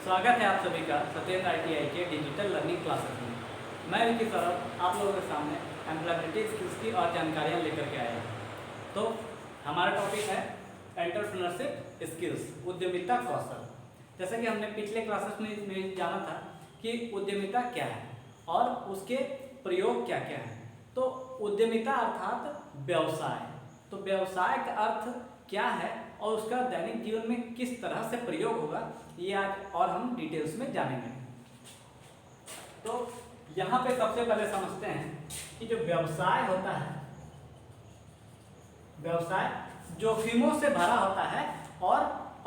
स्वागत है आप सभी का सत्येंद्र ITI के डिजिटल लर्निंग क्लासेस में। मैं विकी सौरभ आप लोगों के सामने एम्प्लॉयबिलिटी स्किल्स की और जानकारियाँ लेकर के आया हूँ। तो हमारा टॉपिक है एंटरप्रेन्योरशिप स्किल्स, उद्यमिता कौशल। जैसा कि हमने पिछले क्लासेस में जाना था कि उद्यमिता क्या है और उसके प्रयोग क्या क्या है। तो उद्यमिता अर्थात व्यवसाय, तो व्यवसाय का अर्थ क्या है और उसका दैनिक जीवन में किस तरह से प्रयोग होगा, ये आज और हम डिटेल्स में जानेंगे। तो यहाँ पे सबसे पहले समझते हैं कि जो व्यवसाय होता है, व्यवसाय जोखिमों से भरा होता है और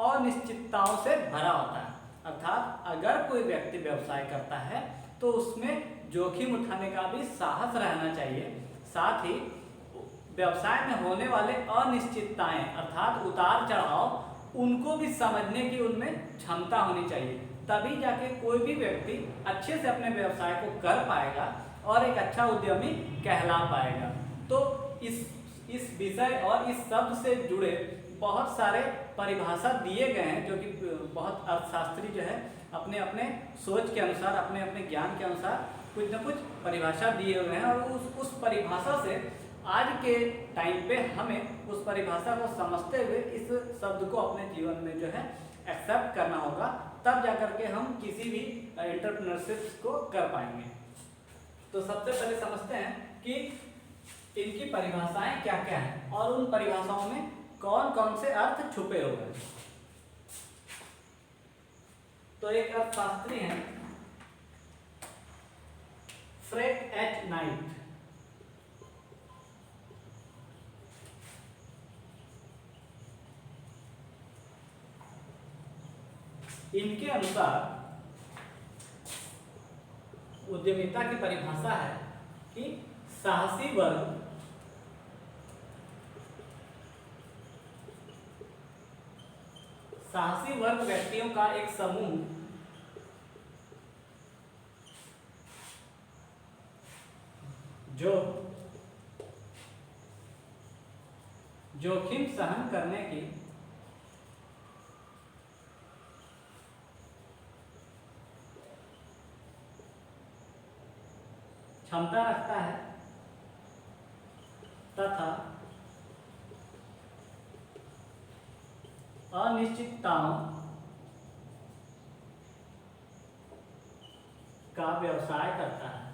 अनिश्चितताओं से भरा होता है। अर्थात अगर कोई व्यक्ति व्यवसाय करता है तो उसमें जोखिम उठाने का भी साहस रहना चाहिए। साथ ही व्यवसाय में होने वाले अनिश्चितताएं अर्थात उतार चढ़ाव, उनको भी समझने की उनमें क्षमता होनी चाहिए। तभी जाके कोई भी व्यक्ति अच्छे से अपने व्यवसाय को कर पाएगा और एक अच्छा उद्यमी कहला पाएगा। तो इस विषय और इस शब्द से जुड़े बहुत सारे परिभाषा दिए गए हैं, जो कि बहुत अर्थशास्त्री जो है अपने अपने सोच के अनुसार, अपने अपने ज्ञान के अनुसार कुछ न कुछ परिभाषा दिए हुए हैं। और उस परिभाषा से आज के टाइम पे हमें उस परिभाषा को समझते हुए इस शब्द को अपने जीवन में जो है एक्सेप्ट करना होगा, तब जाकर के हम किसी भी एंटरप्रेन्योरशिप को कर पाएंगे। तो सबसे पहले समझते हैं कि इनकी परिभाषाएं क्या क्या हैं और उन परिभाषाओं में कौन कौन से अर्थ छुपे हुए हैं। तो एक अर्थशास्त्री हैं फ्रेड एच नाइट, इनके अनुसार उद्यमिता की परिभाषा है कि साहसी वर्ग व्यक्तियों का एक समूह जो जोखिम सहन करने की क्षमता रखता है तथा अनिश्चितताओं का व्यवसाय करता है।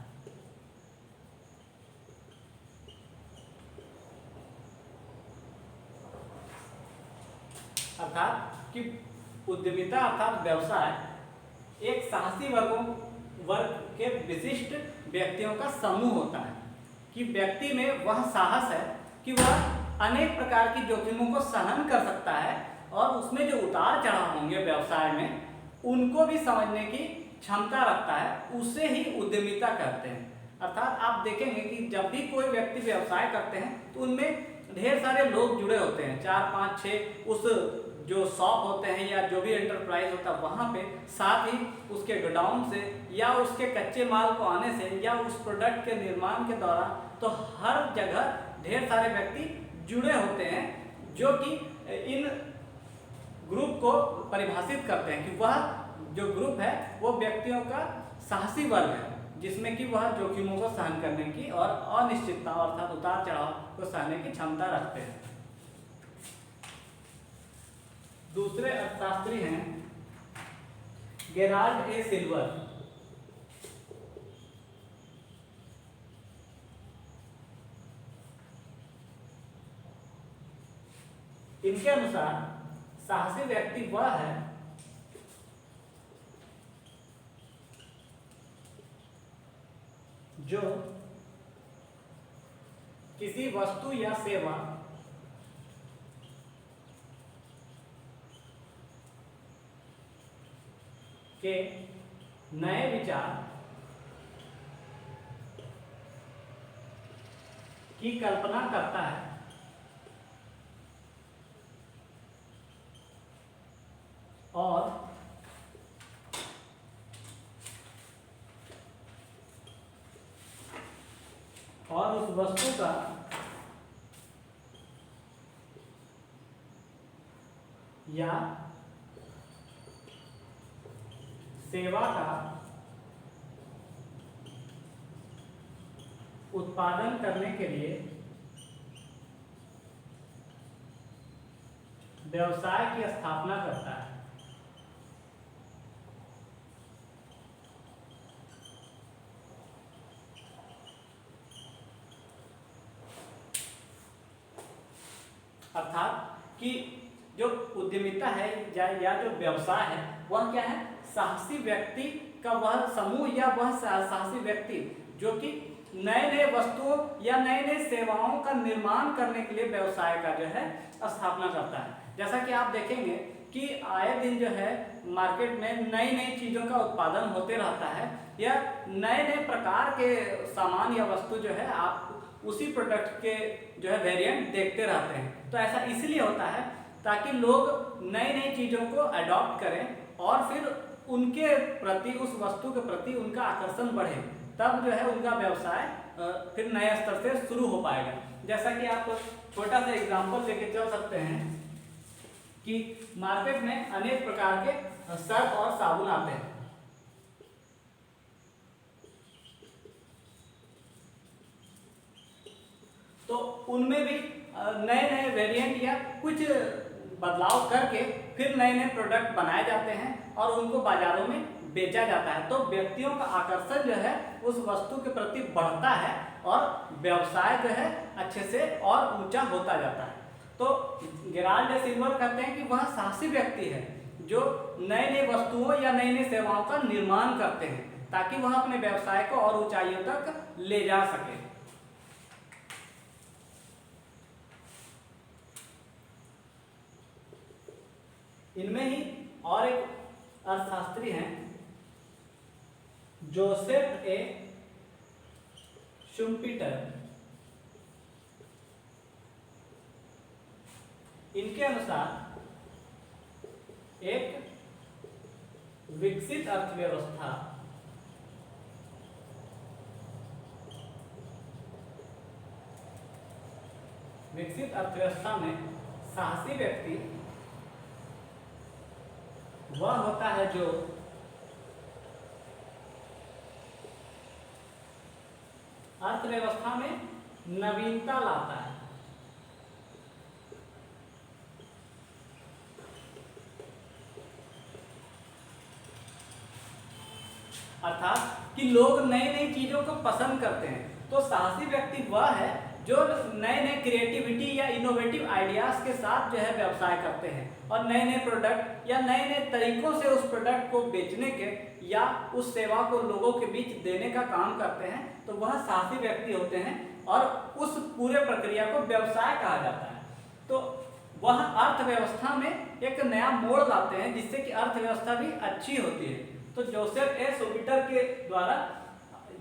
अर्थात कि उद्यमिता अर्थात व्यवसाय एक साहसी वर्ग के विशिष्ट व्यक्तियों का समूह होता है कि व्यक्ति में वह साहस है कि वह अनेक प्रकार की जोखिमों को सहन कर सकता है और उसमें जो उतार चढ़ाव होंगे व्यवसाय में उनको भी समझने की क्षमता रखता है। उसे ही उद्यमिता कहते हैं। अर्थात आप देखेंगे कि जब भी कोई व्यक्ति व्यवसाय करते हैं तो उनमें ढेर सारे लोग जुड़े होते हैं, 4 5 6 उस जो शॉप होते हैं या जो भी एंटरप्राइज होता है वहाँ पे, साथ ही उसके गोडाउन से या उसके कच्चे माल को आने से या उस प्रोडक्ट के निर्माण के दौरान, तो हर जगह ढेर सारे व्यक्ति जुड़े होते हैं जो कि इन ग्रुप को परिभाषित करते हैं कि वह जो ग्रुप है वो व्यक्तियों का साहसी वर्ग है जिसमें कि वह जोखिमों को सहन करने की और अनिश्चितता अर्थात उतार चढ़ाव को सहने की क्षमता रखते हैं। दूसरे अर्थशास्त्री हैं गेराल्ड ए सिल्वर। इनके अनुसार साहसी व्यक्ति वह है जो किसी वस्तु या सेवा के नए विचार की कल्पना करता है और उस वस्तु का या सेवा का उत्पादन करने के लिए व्यवसाय की स्थापना करता है। अर्थात कि जो उद्यमिता है या जो व्यवसाय है वह क्या है, साहसी व्यक्ति का वह समूह या वह साहसी व्यक्ति जो कि नए नए वस्तुओं या नए नए सेवाओं का निर्माण करने के लिए व्यवसाय का जो है स्थापना करता है। जैसा कि आप देखेंगे कि आए दिन जो है मार्केट में नई नई चीज़ों का उत्पादन होते रहता है या नए नए प्रकार के सामान या वस्तु जो है आप उसी प्रोडक्ट के जो है वेरिएंट देखते रहते हैं। तो ऐसा इसलिए होता है ताकि लोग नई नई चीज़ों को अडॉप्ट करें और फिर उनके प्रति, उस वस्तु के प्रति उनका आकर्षण बढ़े, तब जो है उनका व्यवसाय फिर नए स्तर से शुरू हो पाएगा। जैसा कि आप छोटा सा एग्जांपल लेके चल सकते हैं कि मार्केट में अनेक प्रकार के सर्फ और साबुन आते हैं। तो उनमें भी नए नए वेरिएंट या कुछ बदलाव करके फिर नए नए प्रोडक्ट बनाए जाते हैं और उनको बाजारों में बेचा जाता है। तो व्यक्तियों का आकर्षण जो है उस वस्तु के प्रति बढ़ता है और व्यवसाय जो है अच्छे से और ऊंचा होता जाता है। तो गेराल्ड डे सिल्वर कहते हैं कि वह साहसी व्यक्ति है जो नए नए वस्तुओं या नई नई सेवाओं का निर्माण करते हैं ताकि वह अपने व्यवसाय को और ऊंचाइयों तक ले जा सके। इनमें ही और एक अर्थशास्त्री हैं जोसेफ ए शुम्पीटर। इनके अनुसार एक विकसित अर्थव्यवस्था में साहसी व्यक्ति वह होता है जो अर्थव्यवस्था में नवीनता लाता है। अर्थात कि लोग नई नई चीजों को पसंद करते हैं। तो साहसी व्यक्ति वह है जो नए नए क्रिएटिविटी या इनोवेटिव आइडियाज के साथ जो है व्यवसाय करते हैं और नए नए प्रोडक्ट या नए नए तरीकों से उस प्रोडक्ट को बेचने के या उस सेवा को लोगों के बीच देने का काम करते हैं। तो वह साहसी व्यक्ति होते हैं और उस पूरे प्रक्रिया को व्यवसाय कहा जाता है। तो वह अर्थव्यवस्था में एक नया मोड़ लाते हैं जिससे कि अर्थव्यवस्था भी अच्छी होती है। तो जोसेफ ए शुम्पीटर के द्वारा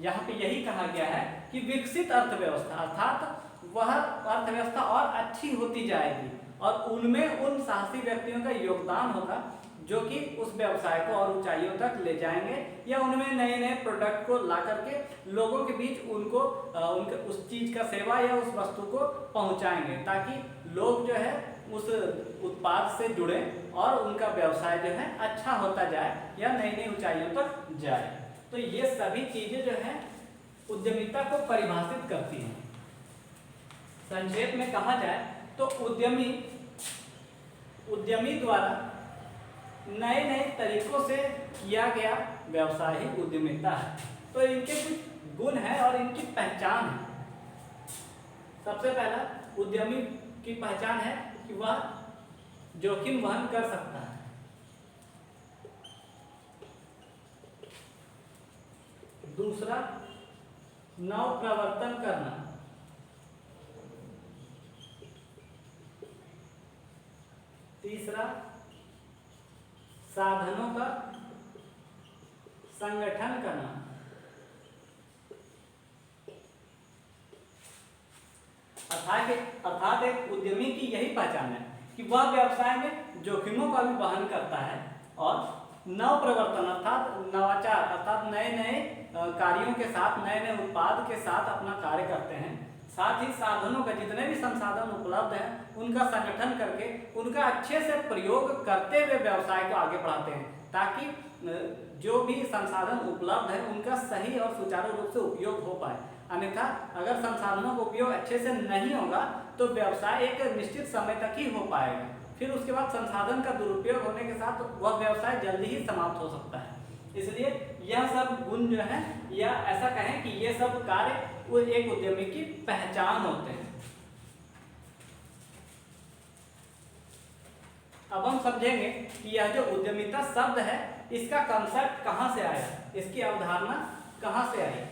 यहाँ पे यही कहा गया है कि विकसित अर्थव्यवस्था अर्थात वह अर्थव्यवस्था और अच्छी होती जाएगी और उनमें उन साहसी व्यक्तियों का योगदान होगा जो कि उस व्यवसाय को और ऊंचाइयों तक ले जाएंगे या उनमें नए नए प्रोडक्ट को ला करके लोगों के बीच उनको उनके उस चीज का सेवा या उस वस्तु को पहुंचाएंगे ताकि लोग जो है उस उत्पाद से जुड़े और उनका व्यवसाय जो है अच्छा होता जाए या नई नई ऊंचाइयों तक जाए। तो ये सभी चीजें जो है उद्यमिता को परिभाषित करती हैं। संक्षेप में कहा जाए तो उद्यमी द्वारा नए नए तरीकों से किया गया व्यवसाय ही उद्यमिता है। तो इनके कुछ गुण हैं और इनकी पहचान है। सबसे पहला उद्यमी की पहचान है कि वह जोखिम वहन कर सकता है। दूसरा नव प्रवर्तन करना। तीसरा साधनों का संगठन करना। अर्थात एक उद्यमी की यही पहचान है कि वह व्यवसाय में जोखिमों का भी वहन करता है और नव प्रवर्तन अर्थात नवाचार अर्थात नए नए कार्यों के साथ नए नए उत्पाद के साथ अपना कार्य करते हैं। साथ ही साधनों का जितने भी संसाधन उपलब्ध हैं उनका संगठन करके उनका अच्छे से प्रयोग करते हुए व्यवसाय को आगे बढ़ाते हैं ताकि जो भी संसाधन उपलब्ध है उनका सही और सुचारू रूप से उपयोग हो पाए। अन्यथा अगर संसाधनों का उपयोग अच्छे से नहीं होगा तो व्यवसाय एक निश्चित समय तक ही हो पाएगा, फिर उसके बाद संसाधन का दुरुपयोग होने के साथ वह व्यवसाय जल्दी ही समाप्त हो सकता है। इसलिए यह सब गुण जो है, या ऐसा कहें कि ये सब कार्य वो एक उद्यमी की पहचान होते हैं। अब हम समझेंगे कि यह जो उद्यमिता शब्द है इसका कंसेप्ट कहाँ से आया, इसकी अवधारणा कहाँ से आई।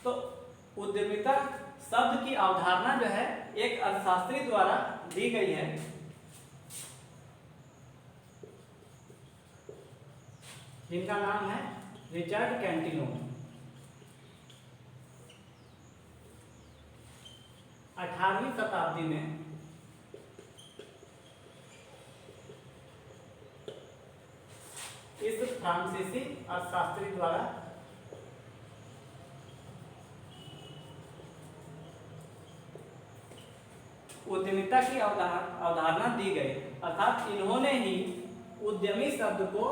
तो उद्यमिता शब्द की अवधारणा जो है एक अर्थशास्त्री द्वारा दी गई है, जिनका नाम है रिचर्ड कैंटिलोन। 18वीं शताब्दी में इस फ्रांसीसी अर्थशास्त्री द्वारा उद्यमिता की अवधारणा दी गई, अर्थात इन्होंने ही उद्यमी शब्द को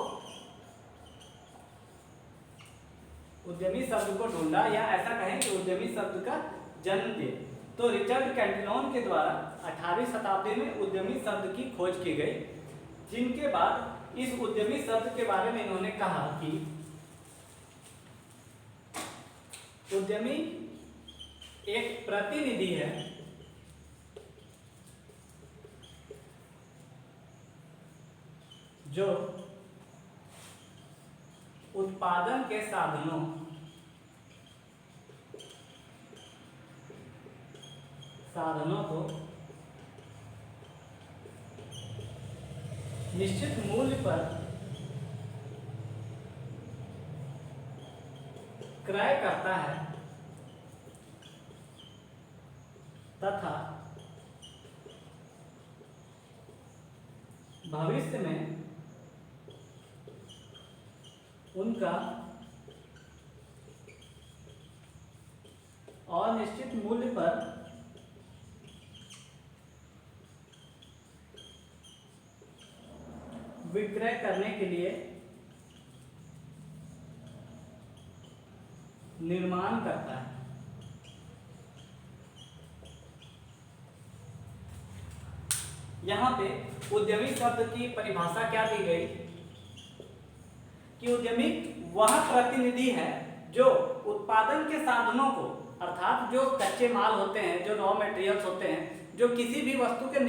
ढूंढा, या ऐसा कहें कि उद्यमी शब्द का जन्म दिया। तो रिचर्ड कैंटिलोन के द्वारा 18वीं शताब्दी में उद्यमी शब्द की खोज की गई, जिनके बाद इस उद्यमी शब्द के बारे में इन्होंने कहा कि उद्यमी एक प्रतिनिधि है जो उत्पादन के साधनों को निश्चित मूल्य पर क्रय करता है तथा भविष्य में उनका अनिश्चित मूल्य पर विक्रय करने के लिए निर्माण करता है। यहाँ पे उद्यमी शब्द की परिभाषा क्या दी गई कि उद्यमी वह प्रतिनिधि है जो उत्पादन के साधनों को, अर्थात जो कच्चे माल होते हैं, जो रॉ मटेरियल्स होते हैं, जो किसी भी वस्तु के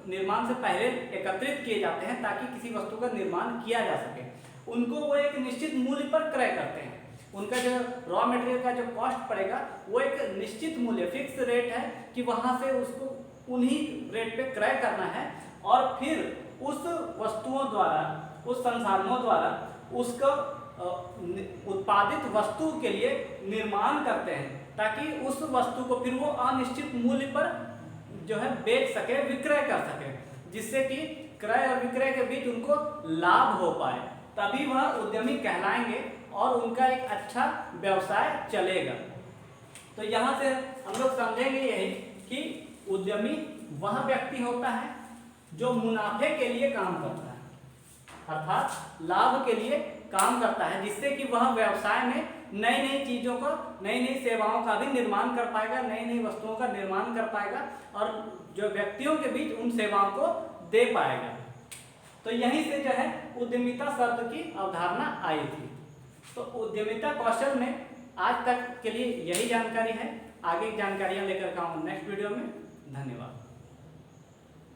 निर्माण से पहले एकत्रित किए जाते हैं ताकि किसी वस्तु का निर्माण किया जा सके, उनको वो एक निश्चित मूल्य पर क्रय करते हैं। उनका जो रॉ मटेरियल का जो कॉस्ट पड़ेगा वो एक निश्चित मूल्य, फिक्स रेट है कि वहां से उसको उन्हीं रेट पे क्रय करना है, और फिर उस वस्तुओं द्वारा, उस संसाधनों द्वारा उसको उत्पादित वस्तु के लिए निर्माण करते हैं ताकि उस वस्तु को फिर वो अनिश्चित मूल्य पर जो है बेच सके, विक्रय कर सके, जिससे कि क्रय और विक्रय के बीच उनको लाभ हो पाए, तभी वह उद्यमी कहलाएंगे और उनका एक अच्छा व्यवसाय चलेगा। तो यहाँ से हम लोग समझेंगे यही कि उद्यमी वह व्यक्ति होता है जो मुनाफे के लिए काम करता है, अर्थात लाभ के लिए काम करता है, जिससे कि वह व्यवसाय में नई नई चीज़ों को, नई नई सेवाओं का भी निर्माण कर पाएगा, नई नई वस्तुओं का निर्माण कर पाएगा और जो व्यक्तियों के बीच उन सेवाओं को दे पाएगा। तो यहीं से जो है उद्यमिता शब्द की अवधारणा आई थी। तो उद्यमिता कौशल में आज तक के लिए यही जानकारी है। आगे की जानकारियां लेकर आऊंगा नेक्स्ट वीडियो में। धन्यवाद।